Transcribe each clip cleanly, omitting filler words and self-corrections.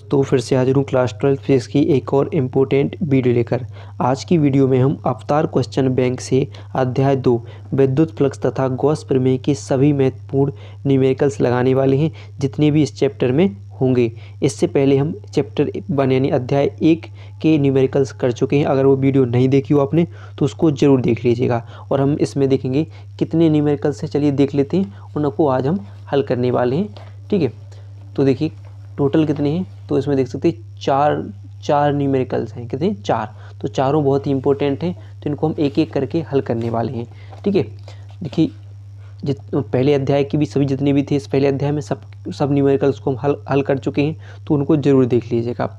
तो फिर से हाजिर हूँ क्लास 12 फिजिक्स की एक और इम्पोर्टेंट वीडियो लेकर। आज की वीडियो में हम अवतार क्वेश्चन बैंक से अध्याय 2 विद्युत फ्लक्स तथा गॉस प्रमेय के सभी महत्वपूर्ण न्यूमेरिकल्स लगाने वाले हैं जितने भी इस चैप्टर में होंगे। इससे पहले हम चैप्टर 1 यानी अध्याय 1 के न्यूमेरिकल्स कर चुके हैं। अगर वो वीडियो नहीं देखी हो आपने तो उसको ज़रूर देख लीजिएगा। और हम इसमें देखेंगे कितने न्यूमेरिकल्स हैं, चलिए देख लेते हैं। उनको आज हम हल करने वाले हैं, ठीक है। तो देखिए टोटल कितने हैं, तो इसमें देख सकते हैं चार न्यूमेरिकल्स हैं। कितने? 4। तो चारों बहुत ही इंपॉर्टेंट हैं, तो इनको हम एक एक करके हल करने वाले हैं, ठीक है। देखिए पहले अध्याय की भी सभी जितने भी थे इस पहले अध्याय में सब न्यूमेरिकल्स को हम हल कर चुके हैं, तो उनको ज़रूर देख लीजिएगा।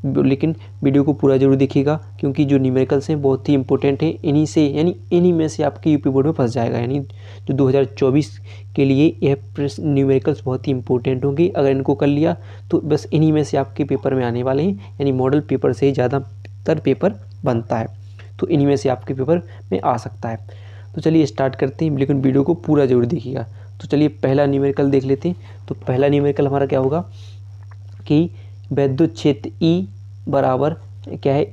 लेकिन वीडियो को पूरा जरूर देखिएगा क्योंकि जो न्यूमेरिकल्स हैं बहुत ही इंपॉर्टेंट हैं। इन्हीं में से आपके यूपी बोर्ड में फंस जाएगा। यानी जो 2024 के लिए यह न्यूमेरिकल्स बहुत ही इंपॉर्टेंट होंगे। अगर इनको कर लिया तो बस इन्हीं में से आपके पेपर में आने वाले हैं। यानी मॉडल पेपर से ही ज़्यादातर पेपर बनता है, तो इन्हीं में से आपके पेपर में आ सकता है। तो चलिए स्टार्ट करते हैं, लेकिन वीडियो को पूरा जरूर देखिएगा। तो चलिए पहला न्यूमेरिकल देख लेते हैं। तो पहला न्यूमेरिकल हमारा क्या होगा कि विद्युत क्षेत्र ई बराबर क्या है,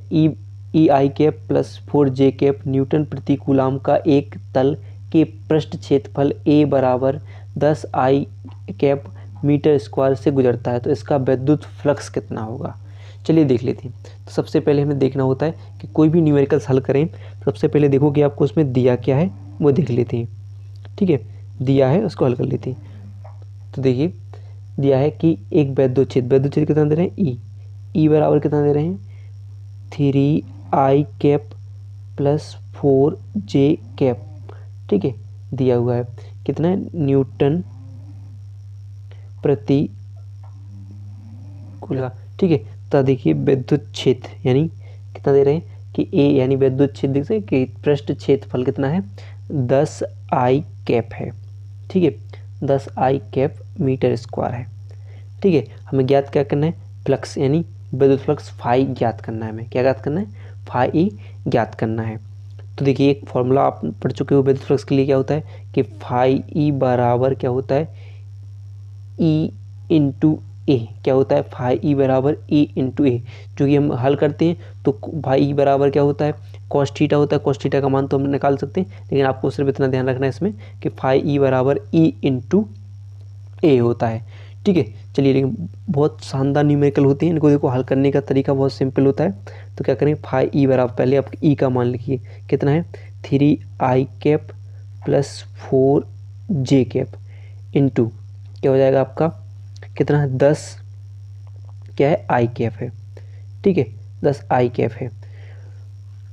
E I cap plus 4j cap Newton प्रति कूलाम का एक तल के पृष्ठ क्षेत्रफल ए बराबर 10 आई कैप मीटर स्क्वायर से गुजरता है। तो इसका विद्युत फ्लक्स कितना होगा, चलिए देख लेते हैं। तो सबसे पहले हमें देखना होता है कि कोई भी न्यूमेरिकल्स हल करें, सबसे पहले देखो कि आपको उसमें दिया क्या है वो देख लेते हैं, ठीक है। दिया है उसको हल कर लेते हैं। तो देखिए दिया है कि एक विद्युत क्षेत्र कितना दे रहे हैं, ई बराबर कितना दे रहे हैं 3i cap plus 4j cap, ठीक है। दिया हुआ है कितना है, न्यूटन प्रति कूलम, ठीक है। तो देखिए विद्युत क्षेत्र यानी कितना दे रहे हैं कि ए यानी विद्युत क्षेत्र देख सकते कि पृष्ठ क्षेत्रफल कितना है 10i कैप है, ठीक है। 10i कैप मीटर स्क्वायर है, ठीक है। हमें ज्ञात क्या करना है, फ्लक्स यानी विद्युत फ्लक्स फाई ज्ञात करना है। हमें क्या ज्ञात करना है, फाई ज्ञात करना है। तो देखिए एक फॉर्मूला आप पढ़ चुके हो विद्युत फ्लक्स के लिए, क्या होता है कि फाई ई बराबर क्या होता है ई इंटू ए। क्या होता है, फाई ई बराबर ई इंटू ए। जो कि हम हल करते हैं तो फाई ई बराबर क्या होता है, कॉस थीटा होता है। कॉस थीटा का मान तो हम निकाल सकते हैं, लेकिन आपको सिर्फ इतना ध्यान रखना है इसमें कि फाई ई बराबर ई इंटू ए होता है, ठीक है। चलिए लेकिन बहुत शानदार न्यूमेरिकल होते हैं, इनको देखो हल करने का तरीका बहुत सिंपल होता है। तो क्या करें, फाई ई बराबर पहले आप ई का मान लिखिए कितना है 3i cap plus 4j cap into क्या हो जाएगा आपका कितना है 10 क्या है आई कैप है, ठीक है। 10 आई कैप है।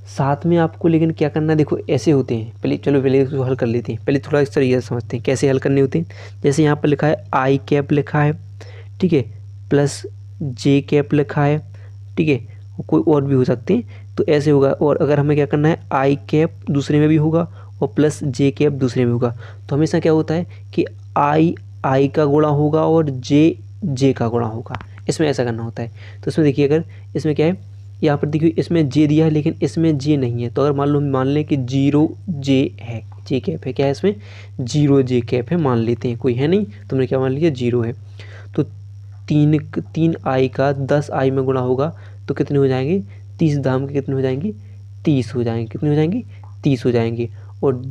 साथ में आपको लेकिन क्या करना है, देखो ऐसे होते हैं, पहले इसको हल कर लेते हैं। पहले थोड़ा इस तरीके से समझते हैं कैसे हल करने होते हैं। जैसे यहाँ पर लिखा है आई कैप लिखा है, ठीक है, प्लस जे कैप लिखा है, ठीक है। कोई और भी हो सकते हैं, तो ऐसे होगा। और अगर हमें क्या करना है, आई कैप दूसरे में भी होगा और प्लस जे कैप दूसरे में होगा। तो हमेशा क्या होता है कि आई का गुणा होगा और जे का गुणा होगा, इसमें ऐसा करना होता है। तो इसमें देखिए अगर इसमें क्या है, यहाँ पर देखिए इसमें जे दिया है लेकिन इसमें जे नहीं है। तो अगर मान लें कि 0j है, जे कैप है, क्या है इसमें 0j कैप है, मान लेते हैं कोई है नहीं, तुमने क्या मान लिया 0 है। तो 3i का 10i में गुणा होगा तो कितने हो जाएंगे, 30 दाम के कितने हो जाएंगे, 30 हो जाएंगे। कितने हो जाएंगे, 30 हो जाएंगे। और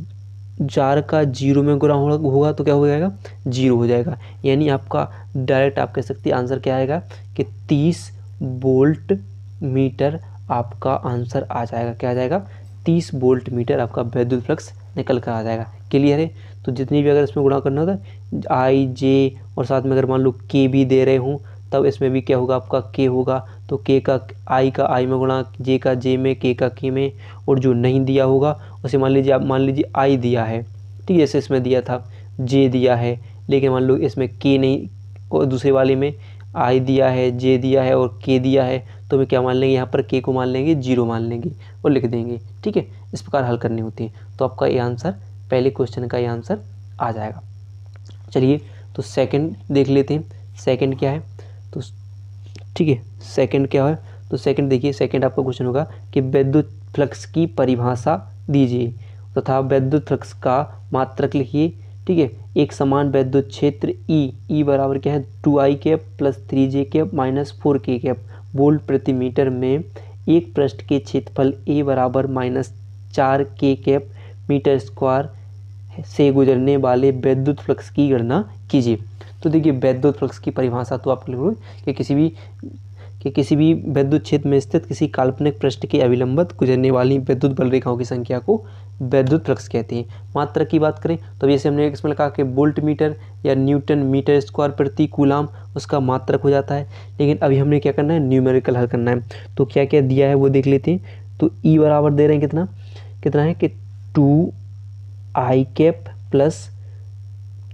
4 का 0 में गुणा होगा तो क्या हो जाएगा, 0 हो जाएगा। यानी आपका डायरेक्ट आप कह सकते हैं आंसर क्या आएगा कि 30 वोल्ट मीटर आपका आंसर आ जाएगा। क्या आ जाएगा, 30 वोल्ट मीटर आपका विद्युत फ्लक्स निकल कर आ जाएगा। क्लियर है। तो जितनी भी अगर इसमें गुणा करना होता है आई जे और साथ में अगर मान लो के भी दे रहे हूँ तब इसमें भी क्या होगा आपका के होगा। तो के का आई में गुणा, जे का जे में, के का के में। और जो नहीं दिया होगा उसे मान लीजिए आई दिया है, ठीक है, जैसे इसमें दिया था जे दिया है, लेकिन मान लो इसमें के नहीं और दूसरे वाले में आई दिया है, जे दिया है और के दिया है, तो हमें क्या मान लेंगे, यहाँ पर के को मान लेंगे 0 मान लेंगे और लिख देंगे, ठीक है। इस प्रकार हल करनी होती है। तो आपका ये आंसर, पहले क्वेश्चन का ये आंसर आ जाएगा। चलिए तो सेकंड देख लेते हैं। सेकंड क्या है, तो ठीक है सेकंड क्या है, तो सेकंड देखिए, सेकंड आपका क्वेश्चन होगा कि विद्युत फ्लक्स की परिभाषा दीजिए तथा विद्युत फ्लक्स का मात्रक लिखिए, ठीक है। एक समान वैद्युत क्षेत्र ई बराबर क्या है 2i cap plus 3j cap minus 4k cap volt प्रति मीटर में एक पृष्ठ के क्षेत्रफल ए बराबर minus 4k cap metre square से गुजरने वाले वैद्युत फ्लक्स की गणना कीजिए। तो देखिए वैद्युत फ्लक्स की परिभाषा तो आपको लिखो कि किसी भी वैद्युत क्षेत्र में स्थित किसी काल्पनिक पृष्ठ के अभिलंबित गुजरने वाली विद्युत बल रेखाओं की संख्या को वैद्युत फ्लक्स कहते हैं। मात्रा की बात करें तो जैसे हमने इसमें कहा कि वोल्ट मीटर या न्यूटन मीटर स्क्वायर प्रति कूलाम उसका मात्रक हो जाता है। लेकिन अभी हमने क्या करना है, न्यूमेरिकल हल करना है। तो क्या क्या दिया है वो देख लेते हैं। तो ई बराबर दे रहे हैं कितना है कि 2i cap plus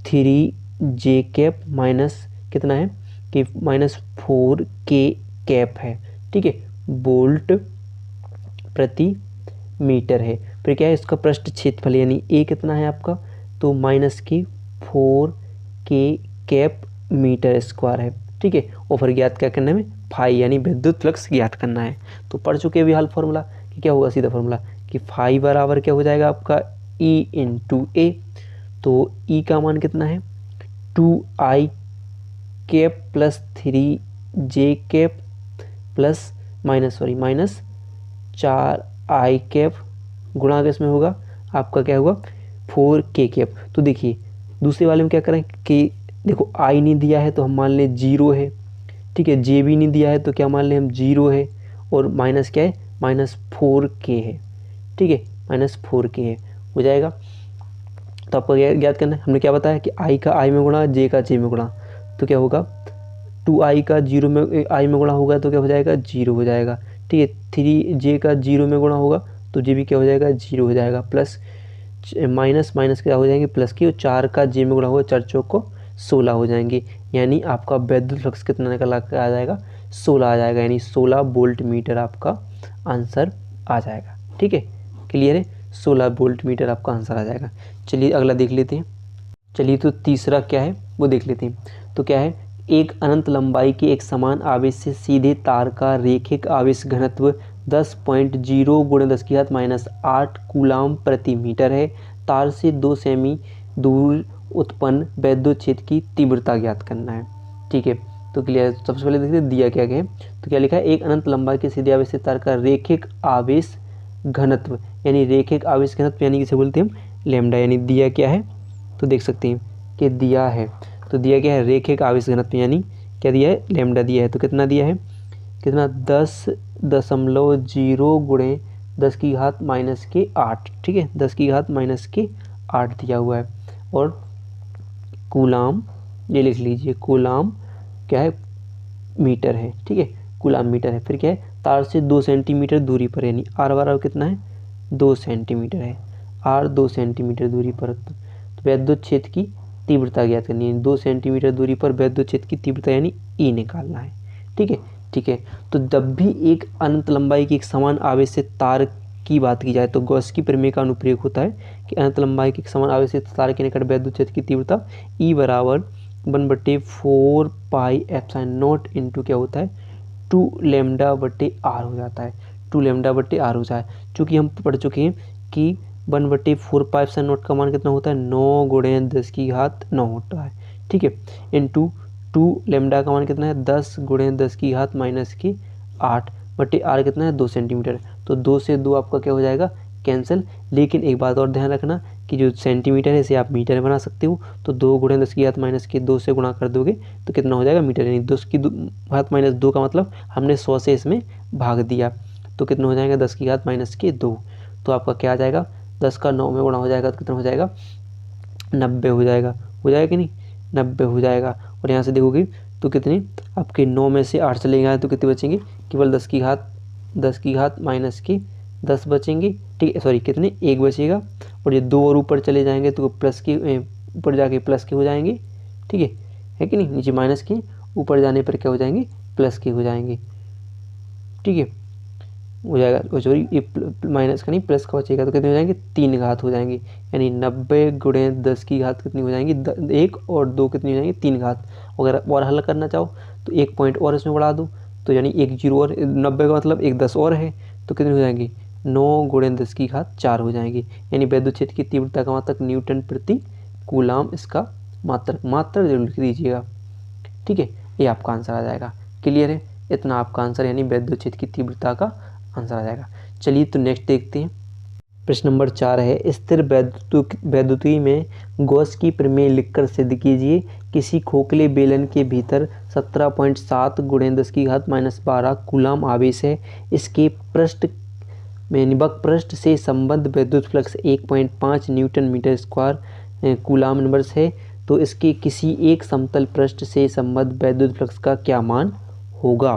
3j cap minus कितना है कि माइनस 4k कैप है। ठीक है, वोल्ट प्रति मीटर है। फिर क्या है इसका पृष्ठ क्षेत्रफल यानी ए कितना है आपका, तो माइनस की 4k कैप मीटर स्क्वायर है। ठीक है, और फिर ज्ञात क्या करना है फाई यानी विद्युत फ्लक्स ज्ञात करना है। तो पढ़ चुके भी हाल फॉर्मूला कि क्या होगा, सीधा फॉर्मूला कि फाई बराबर क्या हो जाएगा आपका ई इंटू ए। तो ई का मान कितना है 2i cap plus 3j cap plus minus 4i cap गुणा किस में होगा आपका क्या होगा 4k कैप। तो देखिए दूसरे वाले में क्या करें कि देखो i नहीं दिया है तो हम मान लें 0 है। ठीक है, j भी नहीं दिया है तो क्या मान लें हम 0 है, और माइनस क्या है माइनस 4k है। ठीक है, माइनस 4k है हो जाएगा। तो आपको याद करना है, हमने क्या बताया कि i का i में गुणा j का j में गुणा, तो क्या होगा 2i का 0 में i में गुणा होगा तो क्या हो जाएगा 0 हो जाएगा। ठीक है, 3j का 0 में गुणा होगा तो j भी क्या हो जाएगा 0 हो जाएगा, प्लस माइनस क्या हो जाएंगे प्लस की, और 4 का j में गुणा होगा 4 चौक को 16 हो जाएंगे। यानी आपका वैद्युत फ्लक्स कितना निकल आ जाएगा 16 आ जाएगा, यानी 16 वोल्ट मीटर आपका आंसर आ जाएगा। ठीक है, क्लियर है, 16 वोल्ट मीटर आपका आंसर आ जाएगा। चलिए अगला देख लेते हैं। चलिए तो तीसरा क्या है वो देख लेते हैं। तो क्या है, एक अनंत लंबाई के एक समान आवेश से सीधे तार का रैखिक आवेश घनत्व 10.0 × 10⁻⁸ कूलाम प्रति मीटर है। तार से 2 सेमी दूर उत्पन्न वैद्युत क्षेत्र की तीव्रता ज्ञात करना है। ठीक है, तो क्लियर, सबसे पहले देखते हैं दिया क्या है। तो क्या लिखा है, एक अनंत लंबाई के सीधे आवेश से तार का रैखिक आवेश घनत्व, यानी रैखिक आवेश घनत्व यानी किसे बोलते हैं हम लैम्डा। यानी दिया क्या है तो देख सकते हैं कि दिया है, तो दिया क्या है रैखिक आवेश घनत्व, यानी क्या दिया है लैम्डा दिया है। तो कितना दिया है, कितना 10.0 × 10⁻⁸। ठीक है, 10⁻⁸ दिया हुआ है। और कूलाम ये लिख लीजिए, कूलाम क्या है मीटर है। ठीक है, कूलाम मीटर है। फिर क्या है, तार से 2 सेंटीमीटर दूरी पर, यानी आर बराबर कितना है 2 सेंटीमीटर है, आर 2 सेंटीमीटर दूरी पर। तो वैद्युत क्षेत्र की तीव्रता ज्ञात करनी है, 2 सेंटीमीटर दूरी पर वैद्युत क्षेत्र की तीव्रता यानी ई निकालना है। ठीक है, ठीक है। तो जब भी एक अनंत लंबाई की एक समान आवेश से तार की बात की जाए तो गॉस की प्रमेय का अनुप्रयोग होता है कि अनंत लंबाई के एक समान आवेश से तार के निकट वैद्युत क्षेत्र की तीव्रता ई बराबर 1/4 पाई एप्सिलॉन नॉट इंटू क्या होता है 2 λ/r हो जाता है, 2 λ/r हो जाए। चूँकि हम पढ़ चुके हैं कि 1/4 पाई एप्सिलॉन नॉट का मान कितना होता है 9 × 10⁻9 होता है। ठीक है, इंटू 2 λ का मान कितना है 10 × 10⁻8/r कितना है 2 सेंटीमीटर। तो 2 से 2 आपका क्या हो जाएगा कैंसिल। लेकिन एक बात और ध्यान रखना कि जो सेंटीमीटर है इसे आप मीटर में बना सकते हो। तो 2 × 10⁻2 से गुणा कर दोगे तो कितना हो जाएगा मीटर, यानी 10⁻2 का मतलब हमने 100 से इसमें भाग दिया तो कितना हो जाएगा 10⁻2। तो आपका क्या आ जाएगा 10 का 9 में गुणा हो जाएगा तो कितना हो जाएगा 90 हो जाएगा कि नहीं 90 हो जाएगा। और यहाँ से देखोगे तो कितने आपके 9 में से 8 चले गए तो कितने बचेंगे, केवल 10 बचेंगे। ठीक है, सॉरी कितने 1 बचेगा। और ये 2 और ऊपर चले जाएंगे तो प्लस के ऊपर जाके प्लस के हो जाएंगे। ठीक है कि नहीं, नीचे माइनस के ऊपर जाने पर क्या हो जाएंगे प्लस के हो जाएंगे। ठीक है, हो जाएगा, सॉरी ये माइनस का नहीं प्लस का बचेगा तो कितने हो जाएंगे 3 घात हो जाएंगे। यानी 90 × 10 की घात कितनी हो जाएंगी 1 और 2 कितनी हो जाएंगी 3 घात। अगर और हल करना चाहो तो 1 पॉइंट और इसमें बढ़ा दो तो यानी 1 0 और 90 का मतलब 1 10 और है तो कितनी हो जाएंगी 9 × 10⁻4 हो जाएंगी। यानी वैद्युत क्षेत्र की तीव्रता का मात्रक न्यूटन प्रति कूलाम इसका मात्रक जरूर लिख दीजिएगा। ठीक है, ये आपका आंसर आ जाएगा। क्लियर है, इतना आपका आंसर यानी वैद्युत क्षेत्र की तीव्रता का आंसर आ जाएगा। चलिए तो नेक्स्ट देखते हैं। प्रश्न नंबर 4 है, स्थिर वैद्युति में गॉस की प्रमेय लिखकर सिद्ध कीजिए किसी खोखले बेलन के भीतर 17.7 × 10⁻12 कूलाम आवेश है। इसके पृष्ठ में निबक पृष्ठ से संबद्ध विद्युत flux 1.5 newton meter square coulomb inverse है। तो इसके किसी एक समतल पृष्ठ से संबद्ध विद्युत फ्लक्स का क्या मान होगा।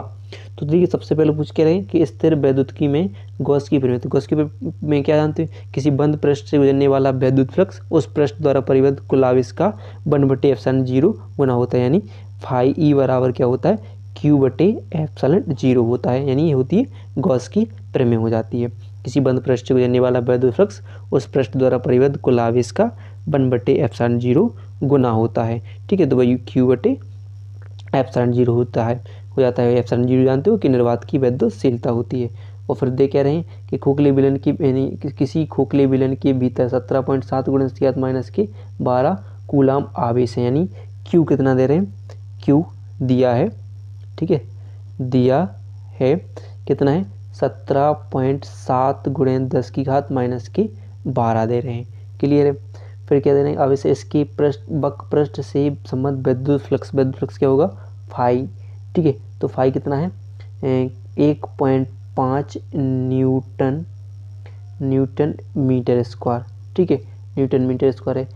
तो देखिए सबसे पहले पूछ के रहे कि स्थिर वैद्युतिकी में गॉस की प्रमेय, तो गॉस की में क्या जानते हैं, किसी बंद पृष्ठ से गुजरने वाला विद्युत फ्लक्स उस पृष्ठ द्वारा परिबद्ध कुल आवेश का 1/ε0 गुना होता है, यानी फाई ई बराबर क्या होता है, Q/ε0 होता है, यानी ये होती है गॉस की प्रमेय हो जाती है। किसी बंद पृष्ठ से गुजरने वाला विद्युत फ्लक्स उस पृष्ठ द्वारा परिबद्ध कुल आवेश का 1/ε0 गुना होता है। ठीक है, तो वही Q/ε0 होता है, हो जाता है। ε0 जानते हो कि निर्वात की विद्युतशीलता होती है। और फिर दे कह रहे हैं कि खोखले विलन की यानी किसी खोखले विलन के भीतर 17.7 × 10⁻12 कूलाम आवेश है, यानी Q कितना दे रहे हैं, Q दिया है, ठीक है, दिया है कितना है 17.7 × 10⁻12 दे रहे हैं। क्लियर है। फिर क्या दे रहे हैं, आवेश इसके बक पृष्ठ से संबद्ध विद्युत फ्लक्स क्या होगा, फाई। ठीक है, तो फाई कितना है 1.5 न्यूटन मीटर स्क्वायर। ठीक है, न्यूटन मीटर स्क्वायर है,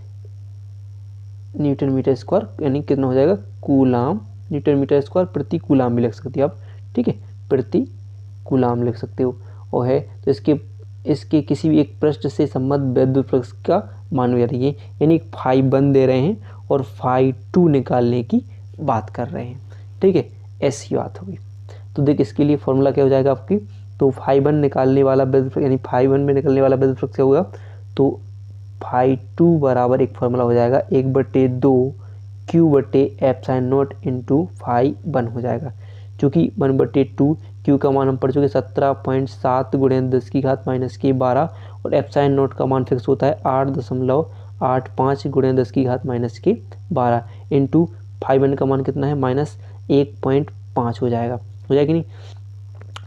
न्यूटन मीटर स्क्वायर यानी कितना हो जाएगा, कूलाम। न्यूटन मीटर स्क्वायर प्रति कूलाम भी लिख सकते हो आप। ठीक है, प्रति कूलाम लिख सकते हो। और है तो इसके किसी भी एक पृष्ठ से संबद्ध विद्युत फ्लक्स का मान है, यानी फाई 1 दे रहे हैं और फाई 2 निकालने की बात कर रहे हैं। ठीक है, ऐसी बात होगी। तो देख इसके लिए फॉर्मूला क्या हो जाएगा आपकी, तो फाई 1 निकालने वाला विद्युत फ्लक्स यानी फाई 1 में निकलने वाला विद्युत फ्लक्स क्या होगा, तो फाई 2 बराबर एक फॉर्मूला हो जाएगा 1/2 Q/ε0 इंटू फाई 1 हो जाएगा। चूँकि 1/2 Q का मान हम पढ़ चुके 17.7 × 10⁻12 और ε0 का मान फिक्स होता है 8.85 × 10⁻12 इंटू फाई 1 का मान कितना है -1.5 हो जाएगा कि नहीं।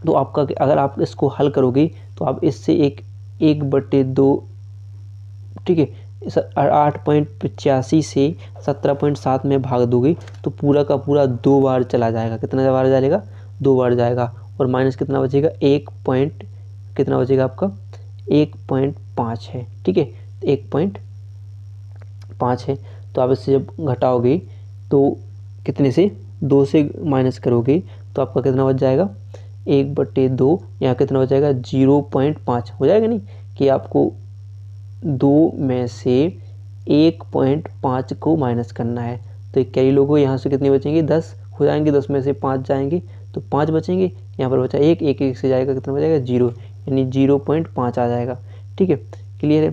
तो आपका अगर आप इसको हल करोगे तो आप इससे 1/2, ठीक है, 8.85 से 17.7 में भाग दोगे तो पूरा का पूरा 2 बार चला जाएगा। कितना बार जाएगा, 2 बार जाएगा। और माइनस कितना बचेगा, कितना बचेगा आपका 1.5 है। ठीक है, 1.5 है। तो आप इससे जब घटाओगे तो कितने से 2 से माइनस करोगे तो आपका कितना बच जाएगा 1/2, यहाँ कितना बच जाएगा 0.5 हो जाएगा नहीं, कि आपको 2 में से 1.5 को माइनस करना है। तो कई लोगों यहाँ से कितने बचेंगे, 10 हो जाएंगे, 10 में से 5 जाएंगे तो 5 बचेंगे। यहाँ पर बचा 1 से जाएगा कितना बचेगा 0, यानी 0.5 आ जाएगा। ठीक है, क्लियर है।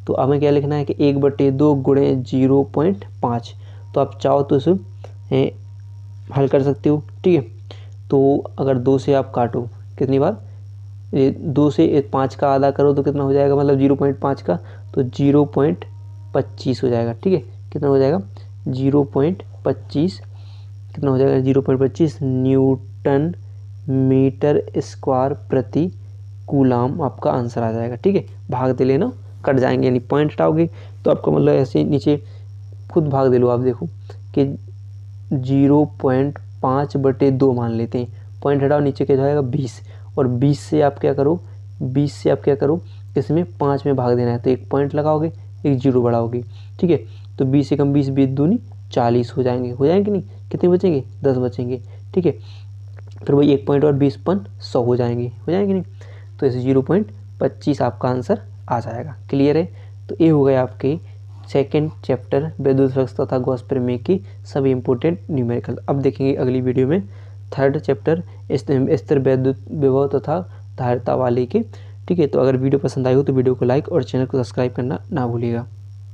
तो अब हमें क्या लिखना है कि 1/2 × 0.5। तो आप चाहो तो इसे हल कर सकते हो। ठीक है, तो अगर 2 से आप काटो कितनी बार, 2 से 5 का आधा करो तो कितना हो जाएगा, मतलब 0.5 का, तो 0.25 हो जाएगा। ठीक है, कितना हो जाएगा 0.25, कितना हो जाएगा 0.25 न्यूटन मीटर स्क्वायर प्रति कूलाम आपका आंसर आ जाएगा। ठीक है, भाग दे लेना, कट जाएंगे, यानी पॉइंट हटाओगे तो आपका मतलब ऐसे नीचे खुद भाग दे लो। आप देखो कि 0.5/2 मान लेते हैं, पॉइंट हटाओ, नीचे क्या जाएगा 20, और 20 से आप क्या करो, इसमें 5 में भाग देना है, तो 1 पॉइंट लगाओगे, 1 0 बढ़ाओगे। ठीक है, तो 20 से कम 20 दूनी 40 हो जाएंगे नहीं, कितने बचेंगे 10 बचेंगे। ठीक है, फिर वही 1 पॉइंट और 20 पन 100 हो जाएंगे नहीं, तो ऐसे 0.25 आपका आंसर आ जाएगा। क्लियर है। तो ये हो गए आपके सेकेंड चैप्टर विद्युत फ्लक्स तथा गॉस प्रमेय की सभी इंपॉर्टेंट न्यूमेरिकल। अब देखेंगे अगली वीडियो में थर्ड चैप्टर स्थिर विद्युत विभव तथा धारिता वाले के। ठीक है, तो अगर वीडियो पसंद आई हो तो वीडियो को लाइक और चैनल को सब्सक्राइब करना ना भूलिएगा।